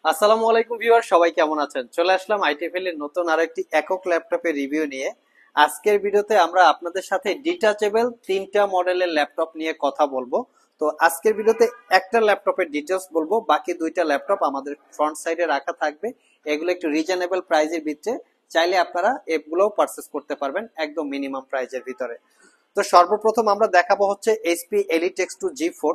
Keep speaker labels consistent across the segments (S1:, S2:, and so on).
S1: আসসালামু আলাইকুম ভিউয়ার, সবাই কেমন আছেন? চলে আসলাম আইটিএফএল এর নতুন আরো একটি একক ল্যাপটপের রিভিউ নিয়ে। আজকের ভিডিওতে আমরা আপনাদের সাথে ডিটাচেবল তিনটা মডেলের ল্যাপটপ নিয়ে কথা বলবো। তো আজকের ভিডিওতে একটা ল্যাপটপের ডিটেলস বলবো, বাকি দুইটা ল্যাপটপ আমাদের ফ্রন্ট সাইডে রাখা থাকবে। এগুলো একটু রিজনেবল প্রাইসের ভিতরে, চাইলে আপনারা এগুলোও পারচেস করতে পারবেন একদম মিনিমাম প্রাইসের ভিতরে। তো সর্বপ্রথম আমরা দেখাবো হচ্ছে এইচপি এলিটেক্স 2 G4।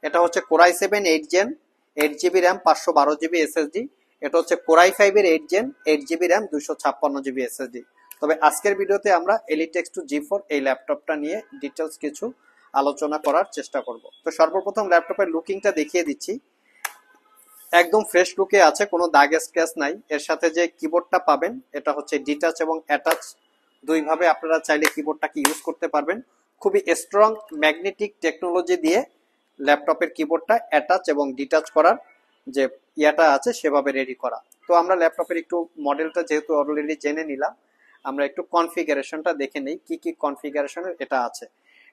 S1: এটা হচ্ছে core i 7 8 gen, 8 GB RAM, 512 GB SSD. এটা হচ্ছে কোরাই 5 এর 8 gen, 8 GB RAM, 256 GB SSD. তবে আজকের ভিডিওতে আমরা এলিটেক্স 2 G4 এই ল্যাপটপটা নিয়ে ডিটেলস কিছু আলোচনা করার চেষ্টা করব। তো সর্বপ্রথম ল্যাপটপের লুকিংটা দেখিয়ে দিচ্ছি। একদম ফ্রেশ লুকে আছে, কোনো দাগ স্ক্র্যাচ নাই। এর সাথে যে কিবোর্ডটা পাবেন এটা হচ্ছে ডিটাচ এবং অ্যাটাচ, দুই ভাবে আপনারা চাইলে কিবোর্ডটাকে ইউজ করতে পারবেন। খুবই স্ট্রং ম্যাগনেটিক টেকনোলজি দিয়ে ল্যাপটপের কিবোর্ডটা অ্যাটাচ এবং ডিটাচ করার যে ইয়াটা আছে সেভাবে রেডি করা। তো আমরা ল্যাপটপের একটু মডেলটা যেহেতু অলরেডি জেনে নিলাম, আমরা একটু কনফিগারেশনটা দেখে নেই কি কি কনফিগারেশনের এটা আছে।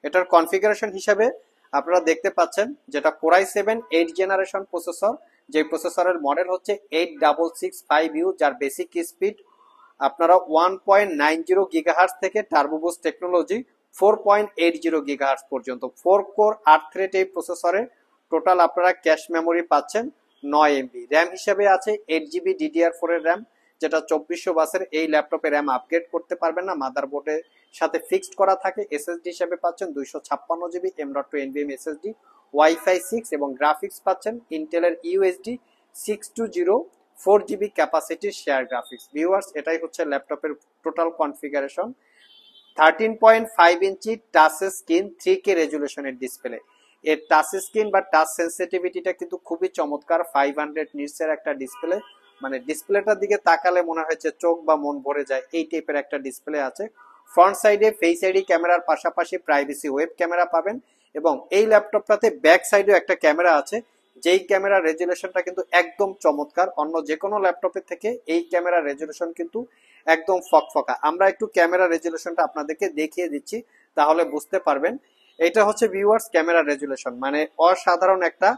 S1: এটার কনফিগারেশন হিসাবে আপনারা দেখতে পাচ্ছেন যেটা কোরাই 7 8 জেনারেশন প্রসেসর, যে প্রসেসরের মডেল হচ্ছে 8665U, যার বেসিক স্পিড আপনারা 1.90 গিগাহার্টজ থেকে টার্বো বুস্ট টেকনোলজি 4.80 গিগাহার্টজ পর্যন্ত 4 কোর 8 থ্রেড এই প্রসেসরে। টোটাল আপনারা ক্যাশ মেমোরি পাচ্ছেন 9 MB। র্যাম হিসেবে আছে 8 জিবি DDR4 এর র্যাম, যেটা 2400 বাসের এই ল্যাপটপে র্যাম আপগ্রেড করতে পারবেন না, মাদারবোর্ডের সাথে ফিক্সড করা থাকে। এসএসডি হিসেবে পাচ্ছেন 256 GB M.2 NVMe SSD, wifi 6 এবং গ্রাফিক্স পাচ্ছেন ইন্টেলের ইউএসডি 620 4 জিবি ক্যাপাসিটির শেয়ার গ্রাফিক্স। ভিউয়ার্স, এটাই হচ্ছে ল্যাপটপের total configuration. 13.5 inch touch screen 3K রেজুলেশনের ডিসপ্লে। এর টাচ স্ক্রিন বা টাচ সেন্সিটিভিটিটা কিন্তু খুবই চমৎকার। 500 নিটসের একটা ডিসপ্লে, মানে ডিসপ্লেটার দিকে তাকালে মনে হচ্ছে চোখ বা মন ভরে যায়, এই টাইপের একটা ডিসপ্লে আছে। ফ্রন্ট সাইডে ফেস আইডি ক্যামেরার পাশাপাশি প্রাইভেসি ওয়েব ক্যামেরা পাবেন, এবং এই ল্যাপটপটাতে ব্যাক সাইডেও একটা ক্যামেরা আছে, যেই ক্যামেরা রেজুলেশনটা কিন্তু একদম চমৎকার। অন্য যে কোনো ল্যাপটপের থেকে এই ক্যামেরা রেজুলেশন কিন্তু একদম ফকফকা। আমরা একটু ক্যামেরা রেজুলেশনটা আপনাদেরকে দেখিয়ে দিচ্ছি, তাহলে বুঝতে পারবেন। এটা হচ্ছে ভিউয়ার্স ক্যামেরা রেজুলেশন, মানে অসাধারণ একটা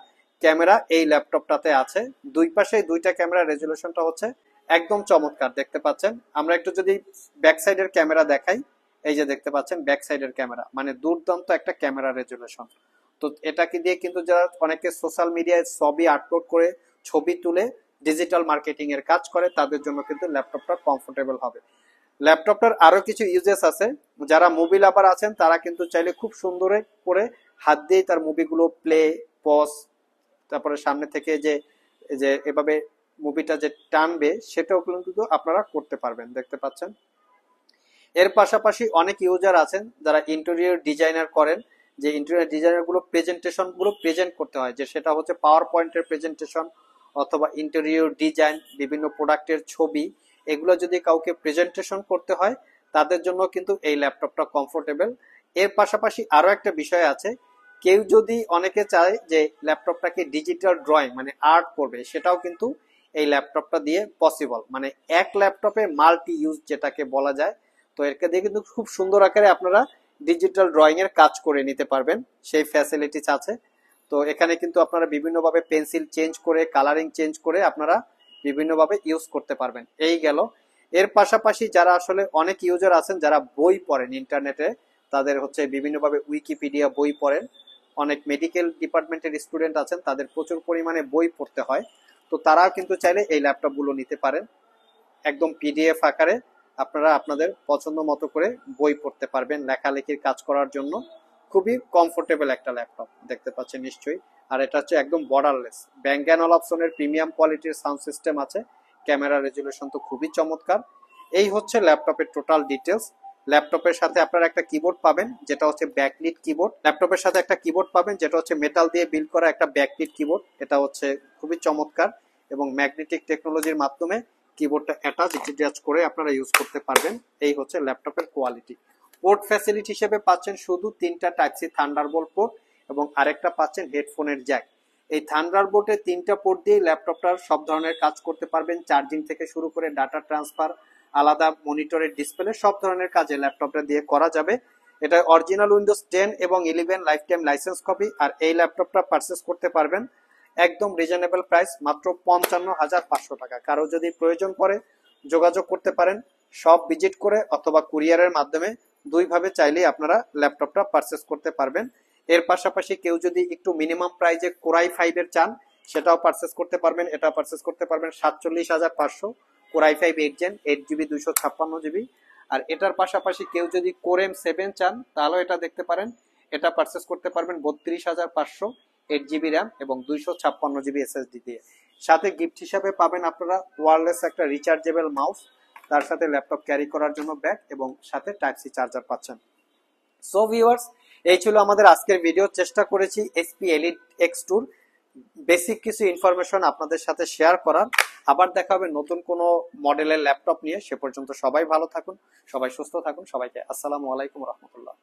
S1: ক্যামেরা এই ল্যাপটপটাতে আছে। দুই পাশে দুইটা ক্যামেরা রেজুলেশনটা হচ্ছে একদম চমৎকার, দেখতে পাচ্ছেন। আমরা একটু যদি ব্যাক সাইডের ক্যামেরা দেখাই, এই যে দেখতে পাচ্ছেন ব্যাক সাইডের ক্যামেরা, মানে দুর্দান্ত একটা ক্যামেরা রেজুলেশন। তো এটাকে দিয়ে কিন্তু যারা অনেকে সোশ্যাল মিডিয়ায় ছবি আপলোড করে, ছবি তুলে ডিজিটাল মার্কেটিং এর কাজ করে, তাদের জন্য কিন্তু ল্যাপটপটা কমফোর্টেবল হবে। ল্যাপটপটার আরো কিছু ইউজেস আছে। যারা মুভি লাভার আছেন তারা কিন্তু চাইলে খুব সুন্দর করে হাত দিয়ে তার মুভিগুলো প্লে, পজ, তারপরে সামনে থেকে যে যে এভাবে মুভিটা যে টানবে সেটাও কিন্তু আপনারা করতে পারবেন, দেখতে পাচ্ছেন। এর পাশাপাশি অনেক ইউজার আছেন যারা ইন্টেরিয়র ডিজাইনার করেন, যে ইন্টেরিয়র ডিজাইনার গুলো প্রেজেন্টেশন গুলো প্রেজেন্ট করতে হয়, যে সেটা হচ্ছে পাওয়ার পয়েন্টের প্রেজেন্টেশন অথবা ইন্টেরিয়র ডিজাইন, বিভিন্ন প্রোডাক্টের ছবি, এগুলো যদি কাউকে প্রেজেন্টেশন করতে হয় তাদের জন্য কিন্তু এই ল্যাপটপটা কমফোর্টেবল। এর পাশাপাশি আরো একটা বিষয় আছে, কেউ যদি অনেকে চায় যে ল্যাপটপটাকে ডিজিটাল ড্রয়িং মানে আর্ট করবে, সেটাও কিন্তু এই ল্যাপটপটা দিয়ে পসিবল, মানে এক ল্যাপটপে মাল্টি ইউজ যেটাকে বলা যায়। তো এরকে দিয়ে কিন্তু খুব সুন্দর আকারে আপনারা ডিজিটাল ড্রয়িং এর কাজ করে নিতে পারবেন, সেই ফ্যাসিলিটিস আছে। তো এখানে কিন্তু আপনারা বিভিন্নভাবে পেন্সিল চেঞ্জ করে, কালারিং চেঞ্জ করে আপনারা বিভিন্নভাবে ইউজ করতে পারবেন। এই গেল। এর পাশাপাশি যারা আসলে অনেক ইউজার আছেন যারা বই পড়েন ইন্টারনেটে, তাদের হচ্ছে বিভিন্নভাবে উইকিপিডিয়া বই পড়েন, অনেক মেডিকেল ডিপার্টমেন্টের স্টুডেন্ট আছেন, তাদের প্রচুর পরিমাণে বই পড়তে হয়। তো তারাও কিন্তু চাইলে এই ল্যাপটপগুলো নিতে পারেন, একদম পিডিএফ আকারে আপনারা আপনাদের পছন্দ মতো করে বই পড়তে পারবেন লেখালেখির কাজ করার জন্য। খুবই কমফোর্টেবল একটা ল্যাপটপ, দেখতে পাচ্ছেন নিশ্চয়ই। আর এটা হচ্ছে একদম বর্ডারলেস, ব্যাং অ্যান্ড অলপসনের প্রিমিয়াম কোয়ালিটির সাউন্ড সিস্টেম আছে, ক্যামেরা রেজুলেশন তো খুবই চমৎকার। এই হচ্ছে ল্যাপটপের টোটাল ডিটেলস। ল্যাপটপের সাথে আপনারা একটা কিবোর্ড পাবেন যেটা হচ্ছে ব্যাকলিট কিবোর্ড। ল্যাপটপের সাথে একটা কিবোর্ড পাবেন যেটা হচ্ছে মেটাল দিয়ে বিল্ড করা একটা ব্যাকলিট কিবোর্ড, এটা হচ্ছে খুবই চমৎকার, এবং ম্যাগনেটিক টেকনোলজির মাধ্যমে কিবোর্ডটা অ্যাটাচ করে আপনারা ইউজ করতে পারবেন। এই হচ্ছে ল্যাপটপের কোয়ালিটি। পোর্ট ফ্যাসিলিটি হিসেবে পাচ্ছেন শুধু 3টা টাইপ সি থান্ডারবোল্ট পোর্ট, এবং আরেকটা পাচ্ছেন হেডফোনের জ্যাক। এই থান্ডারবোল্টে 3টা পোর্ট দিয়ে ল্যাপটপটার সব ধরনের কাজ করতে পারবেন, চার্জিং থেকে শুরু করে ডাটা ট্রান্সফার, আলাদা মনিটরের ডিসপ্লে, সব ধরনের কাজে ল্যাপটপটা দিয়ে করা যাবে। এটা অরিজিনাল উইন্ডোজ 10 এবং 11 লাইফ টাইম লাইসেন্স কপি। আর এই ল্যাপটপটা পারচেস করতে পারবেন একদম রিজনেবল প্রাইস, মাত্র 55,500 টাকা। কারো যদি প্রয়োজন পড়ে যোগাযোগ করতে পারেন, সব ভিজিট করে অথবা কুরিয়ারের মাধ্যমে, দুইভাবে চাইলেই আপনারা ল্যাপটপটা পারচেস করতে পারবেন। এর পাশাপাশি কেউ যদি একটু মিনিমাম প্রাইজে কোরাই 5 এর চান, সেটাও পারচেস করতে পারবেন। এটা পারচেস করতে পারবেন 47,500, কোরাই 5 8 জেন, 8 GB 256 GB। আর এটার পাশাপাশি কেউ যদি কোরেম 7 চান, তাহলেও এটা দেখতে পারেন। এটা পারচেস করতে পারবেন 32,500, 8 GB র্যাম এবং 256 GB SSD দিয়ে। সাথে গিফট হিসাবে পাবেন আপনারা ওয়্যারলেস একটা রিচার্জেবল মাউস, তার সাথে ল্যাপটপ ক্যারি করার জন্য ব্যাগ এবং সাথে টাইপ সি চার্জার পাচ্ছেন। সো ভিউয়ার্স, এই ছিল আমাদের আজকের ভিডিও। চেষ্টা করেছি HP Elite X2 বেসিক কিছু ইনফরমেশন আপনাদের সাথে শেয়ার করার। আবার দেখা হবে নতুন কোনো মডেলের ল্যাপটপ নিয়ে। সে পর্যন্ত সবাই ভালো থাকুন, সবাই সুস্থ থাকুন। সবাইকে আসসালামু আলাইকুম রহমতুল্লাহ।